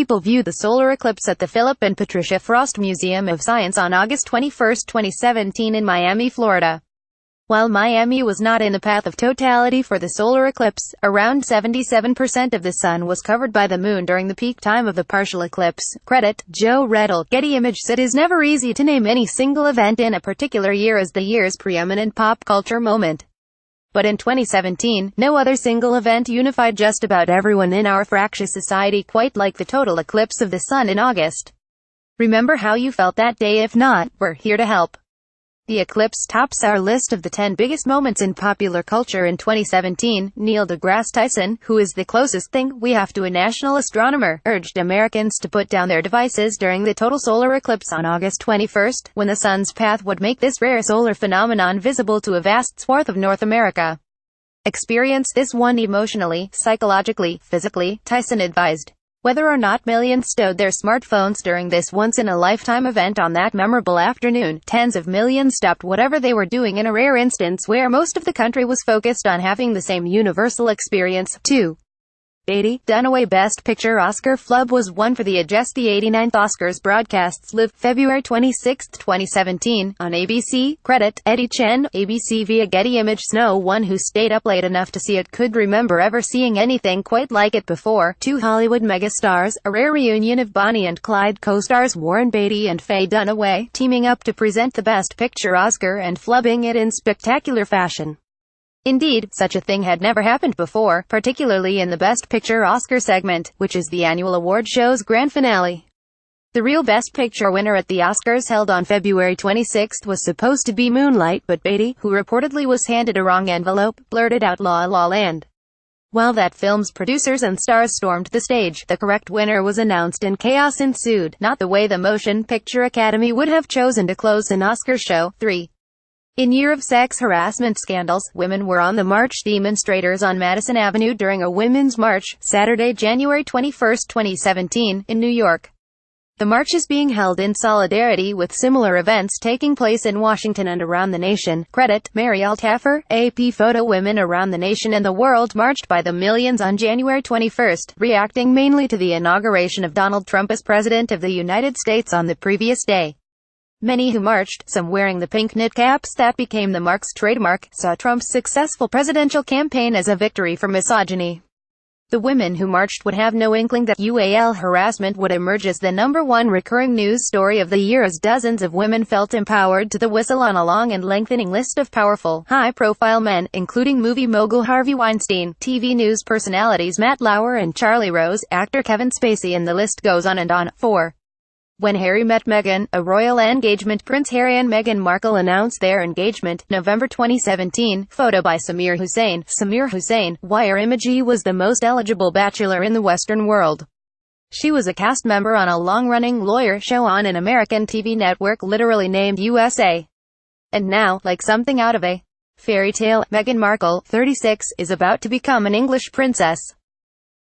people view the solar eclipse at the Phillip and Patricia Museum of Science on August 21, 2017 in Miami, Florida. While Miami was not in the path of totality for the solar eclipse, around 77% of the sun was covered by the moon during the peak time of the partial eclipse. Credit, Joe Redl. Getty Images. It is never easy to name any single event in a particular year as the year's preeminent pop culture moment. But in 2017, no other single event unified just about everyone in our fractious society quite like the total eclipse of the sun in August. Remember how you felt that day? If not, we're here to help. The eclipse tops our list of the 10 biggest moments in popular culture in 2017. Neil deGrasse Tyson, who is the closest thing we have to a national astronomer, urged Americans to put down their devices during the total solar eclipse on August 21, when the sun's path would make this rare solar phenomenon visible to a vast swath of North America. Experience this one emotionally, psychologically, physically, Tyson advised. Whether or not millions stowed their smartphones during this once-in-a-lifetime event on that memorable afternoon, tens of millions stopped whatever they were doing in a rare instance where most of the country was focused on having the same universal experience. 2. Beatty Dunaway Best Picture Oscar flub was won for the 89th Oscars broadcasts live February 26, 2017, on ABC. Credit, Eddie Chen, ABC via Getty Images. No one who stayed up late enough to see it could remember ever seeing anything quite like it before. 2 Hollywood megastars, a rare reunion of Bonnie and Clyde co-stars Warren Beatty and Faye Dunaway, teaming up to present the Best Picture Oscar and flubbing it in spectacular fashion. Indeed, such a thing had never happened before, particularly in the Best Picture Oscar segment, which is the annual award show's grand finale. The real Best Picture winner at the Oscars, held on February 26, was supposed to be Moonlight, but Beatty, who reportedly was handed a wrong envelope, blurted out La La Land. While that film's producers and stars stormed the stage, the correct winner was announced and chaos ensued, not the way the Motion Picture Academy would have chosen to close an Oscar show. 3. In year of sex harassment scandals, women were on the march. Demonstrators on Madison Avenue during a women's march, Saturday, January 21, 2017, in New York. The march is being held in solidarity with similar events taking place in Washington and around the nation. Credit, Mary Altaffer, AP Photo. Women around the nation and the world marched by the millions on January 21, reacting mainly to the inauguration of Donald Trump as President of the United States on the previous day. Many who marched, some wearing the pink knit caps that became the march's trademark, saw Trump's successful presidential campaign as a victory for misogyny. The women who marched would have no inkling that UAL harassment would emerge as the #1 recurring news story of the year, as dozens of women felt empowered to the whistle on a long and lengthening list of powerful, high-profile men, including movie mogul Harvey Weinstein, TV news personalities Matt Lauer and Charlie Rose, actor Kevin Spacey, and the list goes on and on. 4. When Harry met Meghan, a royal engagement. Prince Harry and Meghan Markle announced their engagement, November 2017. Photo by Samir Hussain. Samir Hussain, Wire Image. Was the most eligible bachelor in the Western world. She was a cast member on a long-running lawyer show on an American TV network literally named USA. And now, like something out of a fairy tale, Meghan Markle, 36, is about to become an English princess.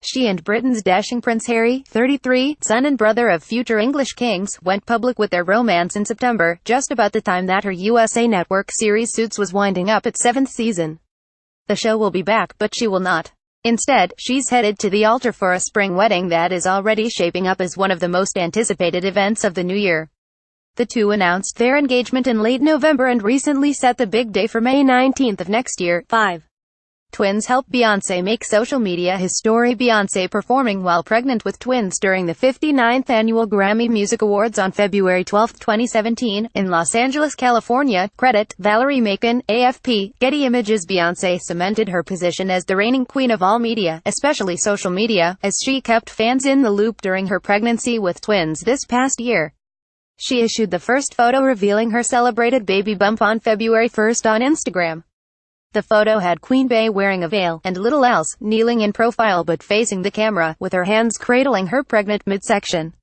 She and Britain's dashing Prince Harry, 33, son and brother of future English kings, went public with their romance in September, just about the time that her USA Network series Suits was winding up its 7th season. The show will be back, but she will not. Instead, she's headed to the altar for a spring wedding that is already shaping up as one of the most anticipated events of the new year. The two announced their engagement in late November and recently set the big day for May 19 of next year. 5. Twins help Beyoncé make social media history. Beyoncé performing while pregnant with twins during the 59th Annual Grammy Music Awards on February 12, 2017, in Los Angeles, California. Credit, Valerie Macon, AFP, Getty Images. Beyoncé cemented her position as the reigning queen of all media, especially social media, as she kept fans in the loop during her pregnancy with twins this past year. She issued the first photo revealing her celebrated baby bump on February 1 on Instagram. The photo had Queen Bey wearing a veil, and little else, kneeling in profile but facing the camera, with her hands cradling her pregnant midsection.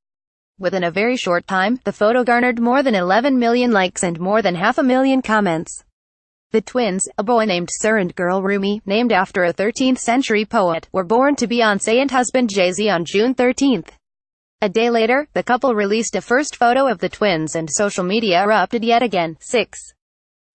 Within a very short time, the photo garnered more than 11 million likes and more than 500,000 comments. The twins, a boy named Sir and girl Rumi, named after a 13th-century poet, were born to Beyoncé and husband Jay-Z on June 13. A day later, the couple released a first photo of the twins and social media erupted yet again. 6.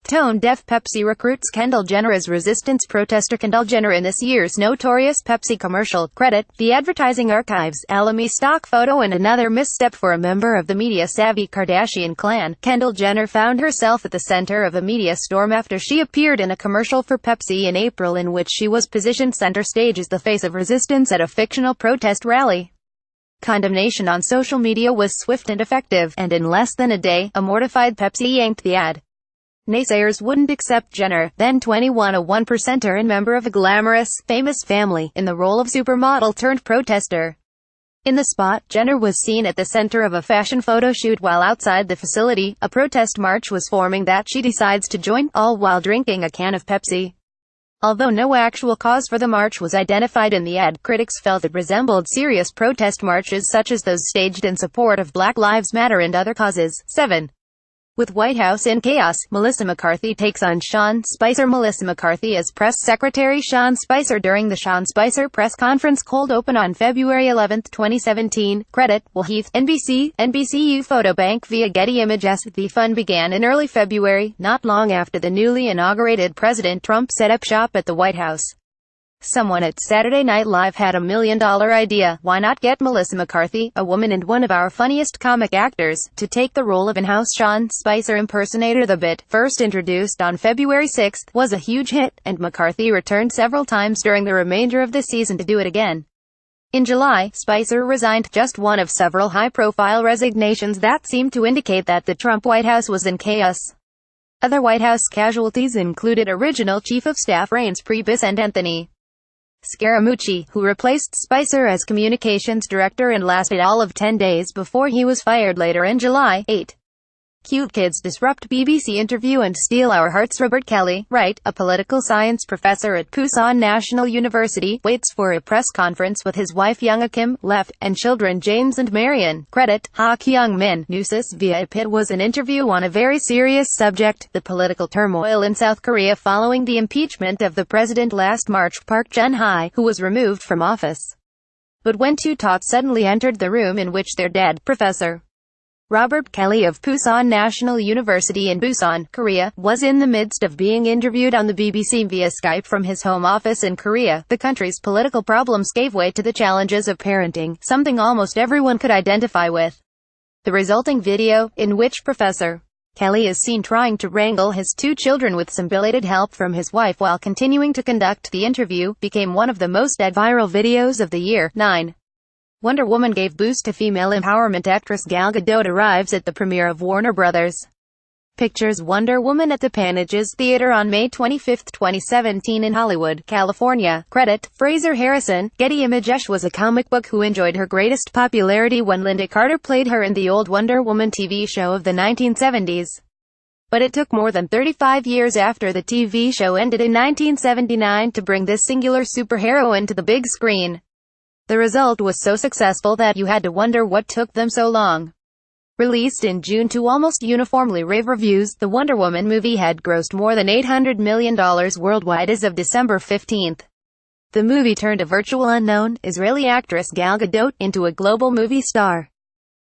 Tone-deaf Pepsi recruits Kendall Jenner as resistance protester. Kendall Jenner in this year's notorious Pepsi commercial. Credit: the advertising archives, Alamy stock photo and another misstep for a member of the media-savvy Kardashian clan. Kendall Jenner found herself at the center of a media storm after she appeared in a commercial for Pepsi in April in which she was positioned center stage as the face of resistance at a fictional protest rally. Condemnation on social media was swift and effective, and in less than a day, a mortified Pepsi yanked the ad. Naysayers wouldn't accept Jenner, then 21, a one-percenter and member of a glamorous, famous family, in the role of supermodel-turned-protester. In the spot, Jenner was seen at the center of a fashion photo shoot while outside the facility. A protest march was forming that she decides to join, all while drinking a can of Pepsi. Although no actual cause for the march was identified in the ad, critics felt it resembled serious protest marches such as those staged in support of Black Lives Matter and other causes. 7. With White House in chaos, Melissa McCarthy takes on Sean Spicer. Melissa McCarthy as press secretary Sean Spicer during the Sean Spicer press conference cold open on February 11, 2017. Credit: Will Heath, NBCU photo bank via Getty Images. The fun began in early February, not long after the newly inaugurated President Trump set up shop at the White House. Someone at Saturday Night Live had $1 million idea. Why not get Melissa McCarthy, a woman and one of our funniest comic actors, to take the role of in-house Sean Spicer impersonator? The bit, first introduced on February 6, was a huge hit, and McCarthy returned several times during the remainder of the season to do it again. In July, Spicer resigned, just one of several high-profile resignations that seemed to indicate that the Trump White House was in chaos. Other White House casualties included original Chief of Staff Reince Priebus and Anthony Scaramucci, who replaced Spicer as communications director and lasted all of 10 days before he was fired later in July. 8. Cute kids disrupt BBC interview and steal our hearts. Robert Kelly, Wright, a political science professor at Pusan National University, waits for a press conference with his wife Young Kim, left, and children James and Marion. Credit: Ha Kyung Min. Newsis via Pit was an interview on a very serious subject, the political turmoil in South Korea following the impeachment of the president last March. Park Geun-hye, who was removed from office. But when two tots suddenly entered the room in which their dad, Professor Robert Kelly of Pusan National University in Busan, Korea, was in the midst of being interviewed on the BBC via Skype from his home office in Korea. The country's political problems gave way to the challenges of parenting, something almost everyone could identify with. The resulting video, in which Professor Kelly is seen trying to wrangle his two children with some belated help from his wife while continuing to conduct the interview, became one of the most viral videos of the year. 9. Wonder Woman gave boost to female empowerment. Actress Gal Gadot arrives at the premiere of Warner Bros. Pictures' Wonder Woman at the Pantages Theater on May 25, 2017 in Hollywood, California. Credit: Fraser Harrison. Getty Images was a comic book who enjoyed her greatest popularity when Linda Carter played her in the old Wonder Woman TV show of the 1970s. But it took more than 35 years after the TV show ended in 1979 to bring this singular superheroine to the big screen. The result was so successful that you had to wonder what took them so long. Released in June to almost uniformly rave reviews, the Wonder Woman movie had grossed more than $800 million worldwide as of December 15. The movie turned a virtual unknown, Israeli actress Gal Gadot, into a global movie star.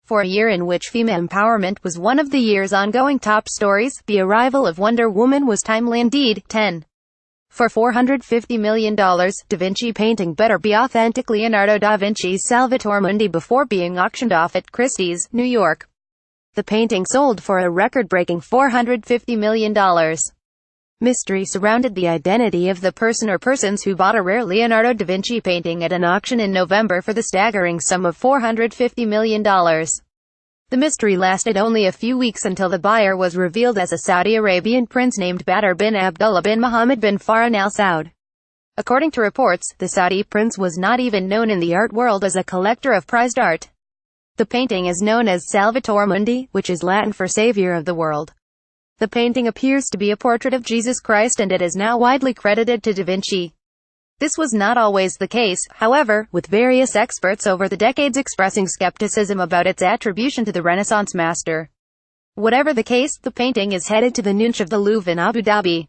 For a year in which female empowerment was one of the year's ongoing top stories, the arrival of Wonder Woman was timely indeed. 10. For $450 million, Da Vinci painting better be authentic. Leonardo da Vinci's Salvator Mundi before being auctioned off at Christie's, New York. The painting sold for a record-breaking $450 million. Mystery surrounded the identity of the person or persons who bought a rare Leonardo da Vinci painting at an auction in November for the staggering sum of $450 million. The mystery lasted only a few weeks until the buyer was revealed as a Saudi Arabian prince named Badr bin Abdullah bin Mohammed bin Farhan Al Saud. According to reports, the Saudi prince was not even known in the art world as a collector of prized art. The painting is known as Salvator Mundi, which is Latin for Savior of the World. The painting appears to be a portrait of Jesus Christ and it is now widely credited to Da Vinci. This was not always the case, however, with various experts over the decades expressing skepticism about its attribution to the Renaissance master. Whatever the case, the painting is headed to the niche of the Louvre in Abu Dhabi.